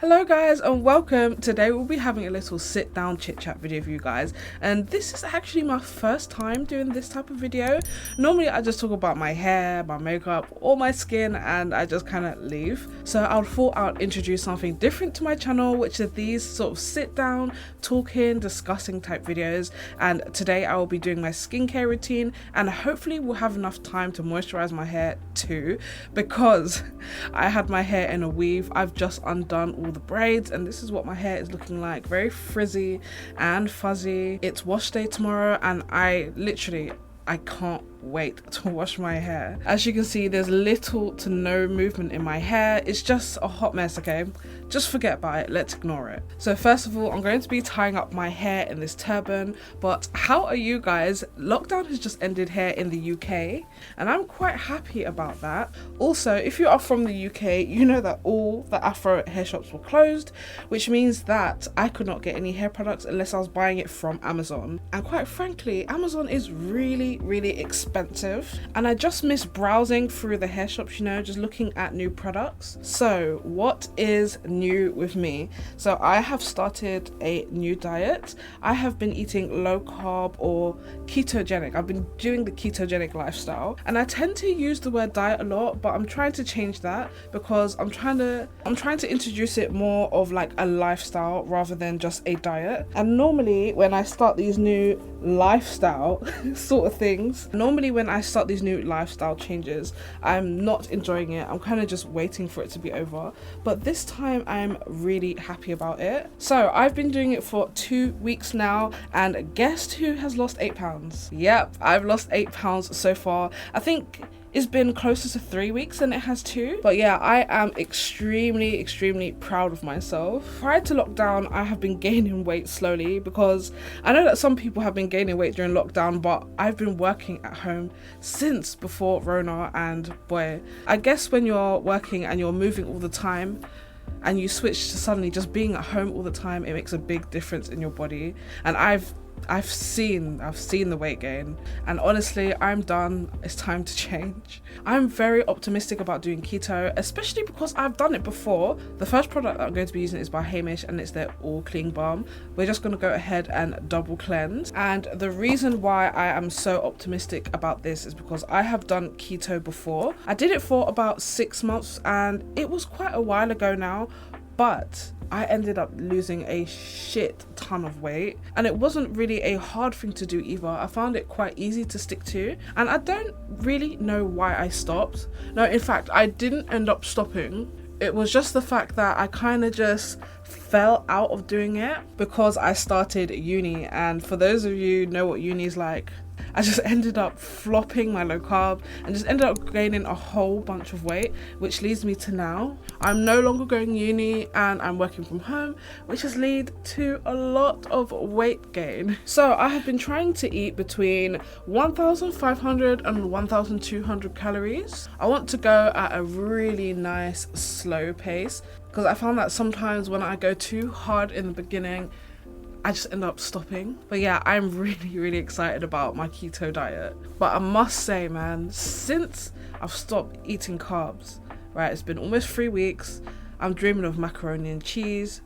Hello guys and welcome. Today we'll be having a little sit down chit chat video for you guys, and this is actually my first time doing this type of video. Normally I just talk about my hair, my makeup, or my skin, and I just kind of leave. So I thought I'd introduce something different to my channel, which are these sort of sit down, talking, discussing type videos. And today I will be doing my skincare routine, and hopefully we'll have enough time to moisturize my hair too, because I had my hair in a weave. I've just undone all the braids and this is what my hair is looking like, very frizzy and fuzzy. It's wash day tomorrow and I can't wait to wash my hair. As you can see, there's little to no movement in my hair. It's just a hot mess, okay? Just forget about it, let's ignore it. So first of all, I'm going to be tying up my hair in this turban. But how are you guys? Lockdown has just ended here in the UK and I'm quite happy about that. Also, if you are from the UK, you know that all the Afro hair shops were closed, which means that I could not get any hair products unless I was buying it from Amazon. And quite frankly, Amazon is really expensive, and I just miss browsing through the hair shops, you know, just looking at new products. So what is new with me? So I have started a new diet. I have been eating low carb or ketogenic. I've been doing the ketogenic lifestyle, and I tend to use the word diet a lot, but I'm trying to change that because I'm trying to introduce it more of like a lifestyle rather than just a diet. And normally when I start these new lifestyle sort of things, when I start these new lifestyle changes, I'm not enjoying it. I'm kind of just waiting for it to be over, but this time I'm really happy about it. So I've been doing it for 2 weeks now, and guess who has lost 8 pounds? Yep, I've lost 8 pounds so far. I think it's been closer to 3 weeks than it has 2. But yeah, I am extremely proud of myself. Prior to lockdown, I have been gaining weight slowly because I know that some people have been gaining weight during lockdown, but I've been working at home since before Rona, and boy, I guess when you're working and you're moving all the time and you switch to suddenly just being at home all the time, it makes a big difference in your body. And I've seen the weight gain, and honestly I'm done. It's time to change. I'm very optimistic about doing keto, especially because I've done it before. The first product that I'm going to be using is by Heimish, and it's their all clean balm. We're just going to go ahead and double cleanse, and the reason why I am so optimistic about this is because I have done keto before. I did it for about 6 months and it was quite a while ago now, but I ended up losing a shit ton of weight, and it wasn't really a hard thing to do either. I found it quite easy to stick to, and I don't really know why I stopped. No, in fact, I didn't end up stopping. It was just the fact that I kind of just fell out of doing it because I started uni, and for those of you who know what uni is like, I just ended up flopping my low carb and just ended up gaining a whole bunch of weight, which leads me to now. I'm no longer going uni and I'm working from home, which has led to a lot of weight gain. So I have been trying to eat between 1,500 and 1,200 calories. I want to go at a really nice slow pace because I found that sometimes when I go too hard in the beginning, I just end up stopping. But yeah, I'm really excited about my keto diet. But I must say, man, since I've stopped eating carbs, right, it's been almost 3 weeks. I'm dreaming of macaroni and cheese,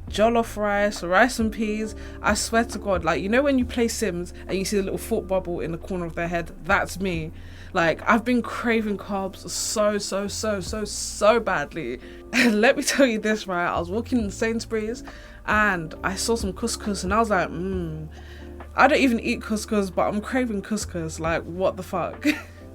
jollof rice and peas. I swear to God, like, you know when you play Sims and you see the little thought bubble in the corner of their head? That's me. Like, I've been craving carbs so badly. Let me tell you this, right? I was walking in Sainsbury's and I saw some couscous and I was like, I don't even eat couscous, but I'm craving couscous. Like, what the fuck?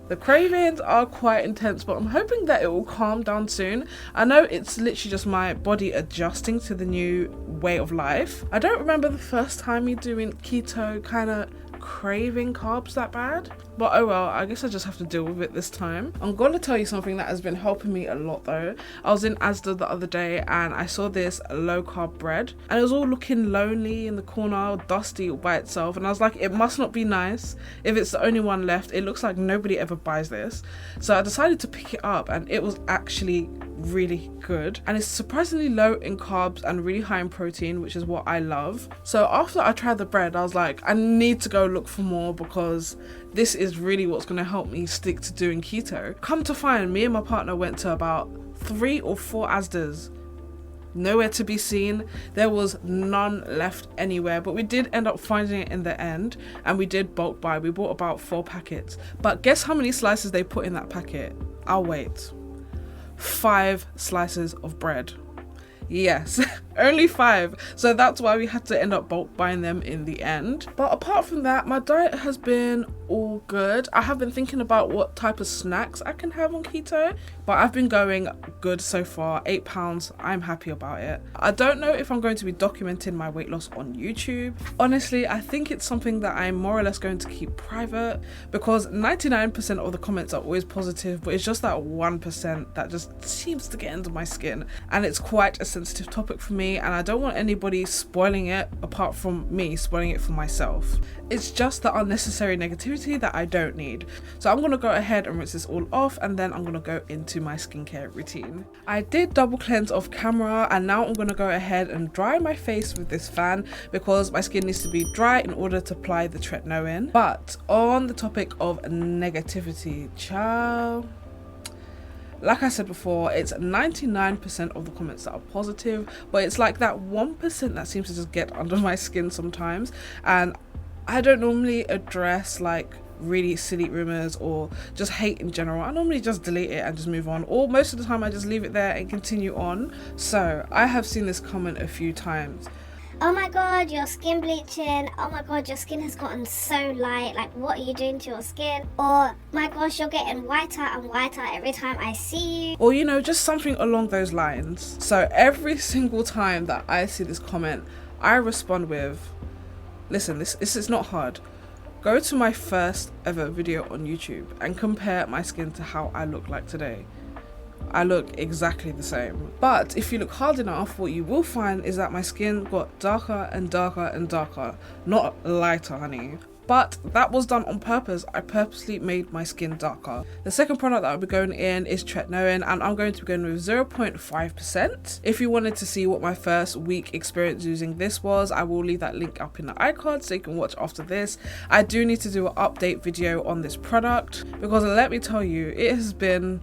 The cravings are quite intense, but I'm hoping that it will calm down soon. I know it's literally just my body adjusting to the new way of life. I don't remember the first time me doing keto kind of craving carbs that bad, but oh well, I guess I just have to deal with it this time. I'm gonna tell you something that has been helping me a lot though. I was in Asda the other day and I saw this low carb bread and it was all looking lonely in the corner, dusty all by itself, and I was like, it must not be nice if it's the only one left. It looks like nobody ever buys this. So I decided to pick it up and it was actually really good, and it's surprisingly low in carbs and really high in protein, which is what I love. So after I tried the bread, I was like, I need to go look for more because this is really what's going to help me stick to doing keto. Come to find, me and my partner went to about 3 or 4 Asdas nowhere to be seen. There was none left anywhere, but we did end up finding it in the end, and we did bulk buy. We bought about 4 packets, but guess how many slices they put in that packet? I'll wait. 5 slices of bread. Yes, only 5. So that's why we had to end up bulk buying them in the end. But apart from that, my diet has been all good. I have been thinking about what type of snacks I can have on keto, but I've been going good so far. 8 pounds, I'm happy about it. I don't know if I'm going to be documenting my weight loss on YouTube. Honestly, I think it's something that I'm more or less going to keep private, because 99% of the comments are always positive, but it's just that 1% that just seems to get under my skin, and it's quite a sensitive topic for me, and I don't want anybody spoiling it apart from me spoiling it for myself. It's just the unnecessary negativity that I don't need. So I'm gonna go ahead and rinse this all off, and then I'm gonna go into my skincare routine. I did double cleanse off camera, and now I'm gonna go ahead and dry my face with this fan because my skin needs to be dry in order to apply the tretinoin. But on the topic of negativity, ciao. Like I said before, it's 99% of the comments that are positive, but it's like that 1% that seems to just get under my skin sometimes. And I don't normally address like really silly rumors or just hate in general. I normally just delete it and just move on, or most of the time I just leave it there and continue on. So I have seen this comment a few times. Oh my god, your skin bleaching. Oh my god, your skin has gotten so light. Like, what are you doing to your skin? Or, my gosh, you're getting whiter and whiter every time I see you. Or, you know, just something along those lines. So every single time that I see this comment, I respond with, listen, this is not hard. Go to my first ever video on YouTube and compare my skin to how I look like today. I look exactly the same. But if you look hard enough, what you will find is that my skin got darker and darker and darker, not lighter, honey. But that was done on purpose. I purposely made my skin darker. The second product that I'll be going in is tretinoin, and I'm going to be going with 0.5%. If you wanted to see what my first week experience using this was, I will leave that link up in the icon so you can watch after this. I do need to do an update video on this product because let me tell you, it has been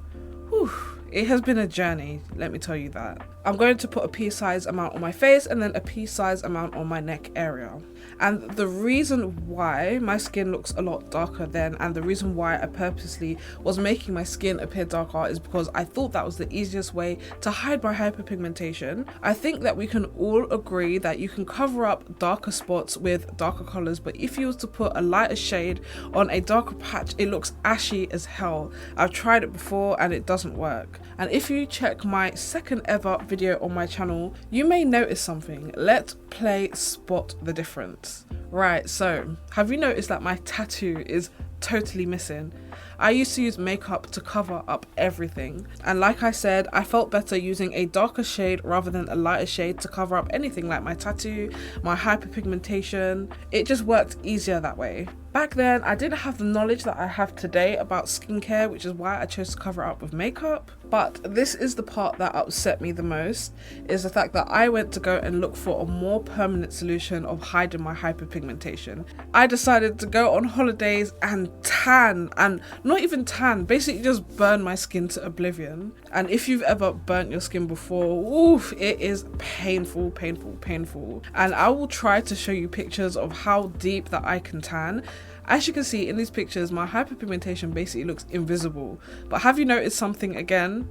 a journey, let me tell you that. I'm going to put a pea-sized amount on my face and then a pea-sized amount on my neck area. And the reason why my skin looks a lot darker then, and the reason why I purposely was making my skin appear darker, is because I thought that was the easiest way to hide my hyperpigmentation. I think that we can all agree that you can cover up darker spots with darker colors, but if you was to put a lighter shade on a darker patch, it looks ashy as hell. I've tried it before and it doesn't work. And if you check my second ever video on my channel, you may notice something. Let's play spot the difference. Right, so have you noticed that my tattoo is totally missing? I used to use makeup to cover up everything, and like I said, I felt better using a darker shade rather than a lighter shade to cover up anything like my tattoo, my hyperpigmentation. It just worked easier that way. Back then, I didn't have the knowledge that I have today about skincare, which is why I chose to cover it up with makeup. But this is the part that upset me the most, is the fact that I went to go and look for a more permanent solution of hiding my hyperpigmentation. I decided to go on holidays and tan, and not even tan, basically just burn my skin to oblivion. And if you've ever burnt your skin before, oof, it is painful, painful, painful. And I will try to show you pictures of how deep that I can tan. As you can see in these pictures, my hyperpigmentation basically looks invisible. But have you noticed something again?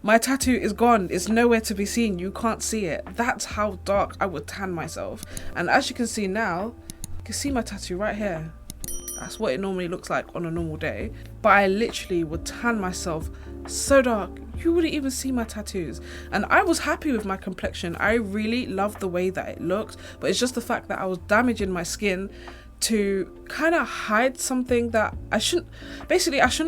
My tattoo is gone. It's nowhere to be seen. You can't see it. That's how dark I would tan myself. And as you can see now, you can see my tattoo right here. That's what it normally looks like on a normal day. But I literally would tan myself so dark, you wouldn't even see my tattoos. And I was happy with my complexion. I really loved the way that it looked. But it's just the fact that I was damaging my skin to kind of hide something that I shouldn't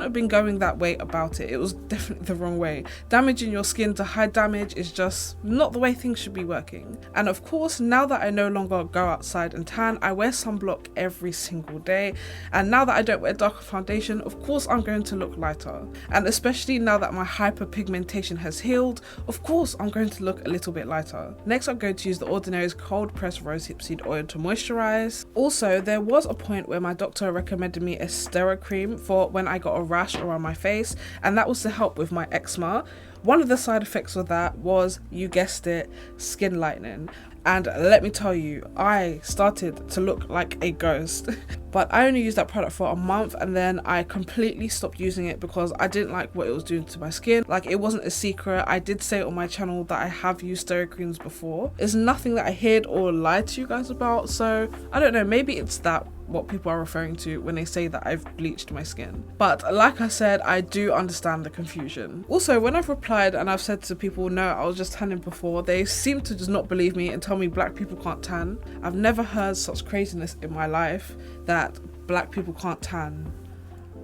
have been going that way about it. It was definitely the wrong way. Damaging your skin to hide damage is just not the way things should be working. And of course, now that I no longer go outside and tan, I wear sunblock every single day. And now that I don't wear darker foundation, of course I'm going to look lighter. And especially now that my hyperpigmentation has healed, of course I'm going to look a little bit lighter. Next, I'm going to use the Ordinary's cold pressed rosehip seed oil to moisturize. Also, there there was a point where my doctor recommended me a steroid cream for when I got a rash around my face, and that was to help with my eczema. One of the side effects of that was, you guessed it, skin lightening. And let me tell you, I started to look like a ghost. But I only used that product for a month, and then I completely stopped using it because I didn't like what it was doing to my skin. Like, it wasn't a secret. I did say on my channel that I have used steroid creams before. It's nothing that I hid or lied to you guys about. So I don't know, maybe it's that what people are referring to when they say that I've bleached my skin. But like I said, I do understand the confusion. Also, when I've replied and I've said to people, no, I was just tanning before, they seem to just not believe me and tell me black people can't tan. I've never heard such craziness in my life that black people can't tan.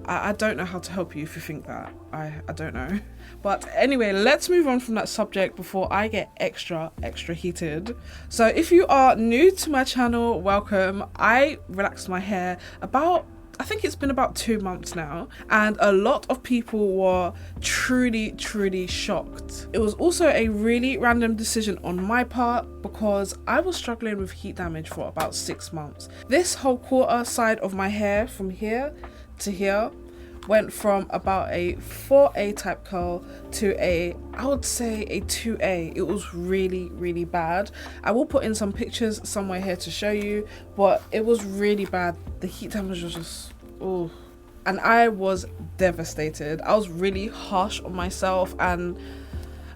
I don't know how to help you if you think that. I don't know. But anyway, let's move on from that subject before I get extra heated. So if you are new to my channel, welcome. I relaxed my hair I think it's been about 2 months now, and a lot of people were truly shocked. It was also a really random decision on my part because I was struggling with heat damage for about 6 months. This whole quarter side of my hair from here to here went from about a 4A type curl to I would say a 2A. It was really bad. I will put in some pictures somewhere here to show you, but it was really bad. The heat damage was just, oh. And I was devastated. I was really harsh on myself, and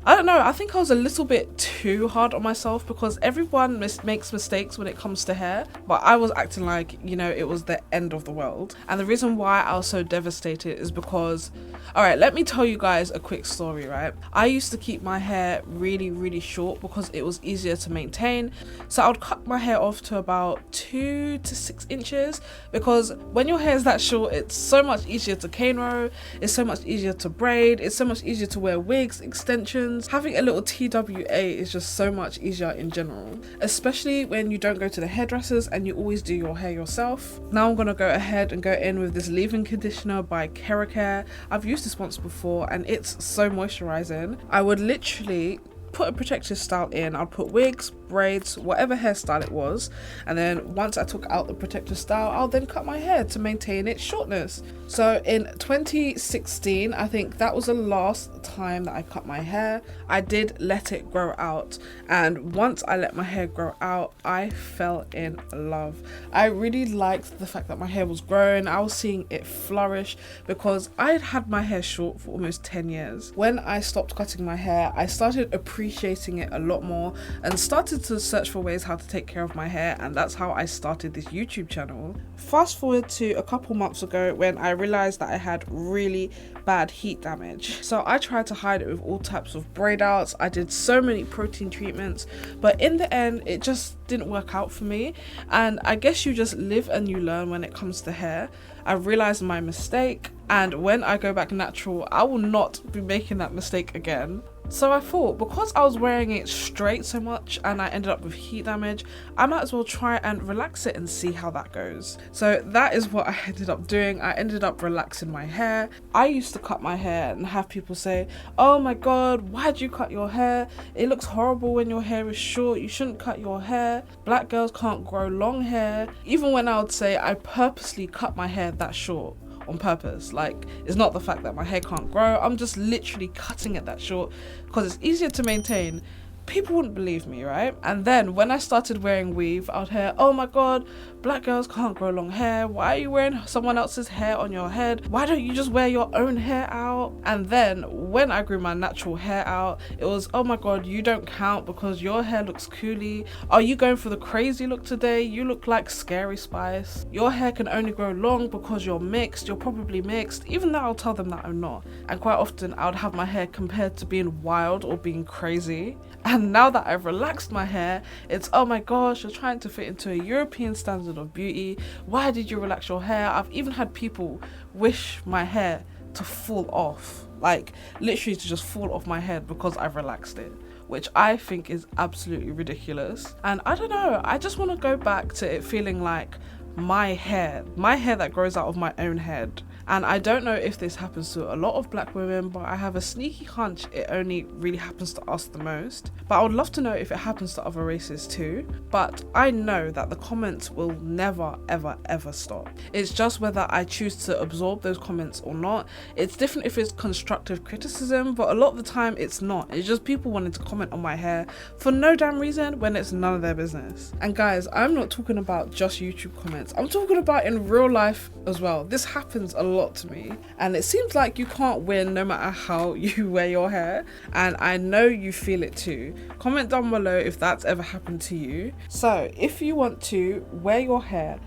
I don't know, I think I was a little bit too hard on myself because everyone makes mistakes when it comes to hair, but I was acting like, you know, it was the end of the world. And the reason why I was so devastated is because, alright, let me tell you guys a quick story, right? I used to keep my hair really short because it was easier to maintain. So I would cut my hair off to about 2 to 6 inches because when your hair is that short, it's so much easier to cane row, it's so much easier to braid, it's so much easier to wear wigs, extensions. Having a little TWA is just so much easier in general, especially when you don't go to the hairdressers and you always do your hair yourself. Now I'm gonna go ahead and go in with this leave-in conditioner by KeraCare. I've used this once before and it's so moisturizing. I would literally put a protective style in. I'll put wigs, braids, whatever hairstyle it was, and then once I took out the protective style, I'll then cut my hair to maintain its shortness. So in 2016, I think that was the last time that I cut my hair. I did let it grow out, and once I let my hair grow out, I fell in love. I really liked the fact that my hair was growing. I was seeing it flourish because I had my hair short for almost 10 years. When I stopped cutting my hair, I started appreciating it a lot more and started to search for ways how to take care of my hair, and that's how I started this YouTube channel. Fast forward to a couple months ago when I realized that I had really bad heat damage. So I tried to hide it with all types of braid outs. I did so many protein treatments, but in the end it just didn't work out for me. And I guess you just live and you learn when it comes to hair. I realized my mistake, and when I go back natural, I will not be making that mistake again. So I thought, because I was wearing it straight so much and I ended up with heat damage, I might as well try and relax it and see how that goes. So that is what I ended up doing. I ended up relaxing my hair. I used to cut my hair and have people say, oh my god, why'd you cut your hair? It looks horrible when your hair is short. You shouldn't cut your hair. Black girls can't grow long hair. Even when I would say I purposely cut my hair that short on purpose. Like, it's not the fact that my hair can't grow, I'm just literally cutting it that short because it's easier to maintain. People wouldn't believe me, right? And then when I started wearing weave, I would hear, oh my god, black girls can't grow long hair. Why are you wearing someone else's hair on your head? Why don't you just wear your own hair out? And then when I grew my natural hair out, it was, oh my god, you don't count because your hair looks coolie. Are you going for the crazy look today? You look like Scary Spice. Your hair can only grow long because you're mixed. You're probably mixed, even though I'll tell them that I'm not. And quite often I would have my hair compared to being wild or being crazy. And now that I've relaxed my hair, it's, oh my gosh, you're trying to fit into a European standard of beauty. Why did you relax your hair? I've even had people wish my hair to fall off, like literally to just fall off my head because I've relaxed it, which I think is absolutely ridiculous. And I don't know, I just want to go back to it feeling like my hair that grows out of my own head. And I don't know if this happens to a lot of black women, but I have a sneaky hunch it only really happens to us the most. But I would love to know if it happens to other races too. But I know that the comments will never ever stop. It's just whether I choose to absorb those comments or not. It's different if it's constructive criticism, but a lot of the time it's not. It's just people wanting to comment on my hair for no damn reason when it's none of their business. And guys, I'm not talking about just YouTube comments. I'm talking about in real life as well. This happens a lot to me, and it seems like you can't win no matter how you wear your hair, and I know you feel it too. Comment down below if that's ever happened to you. So if you want to wear your hair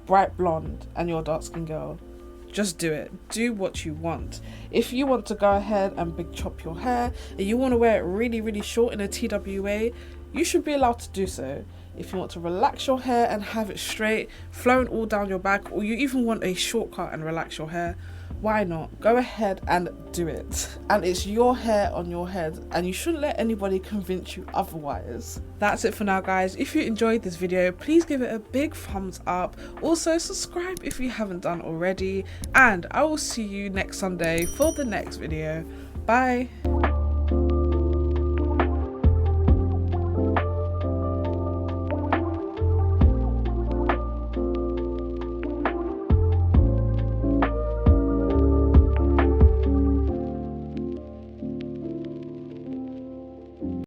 bright blonde and you're a dark skinned girl, just do it. Do what you want. If you want to go ahead and big chop your hair and you want to wear it really short in a TWA, you should be allowed to do so. If you want to relax your hair and have it straight, flowing all down your back, or you even want a shortcut and relax your hair, why not? Go ahead and do it. And it's your hair on your head, and you shouldn't let anybody convince you otherwise. That's it for now, guys. If you enjoyed this video, please give it a big thumbs up. Also subscribe if you haven't done already, and I will see you next Sunday for the next video. Bye.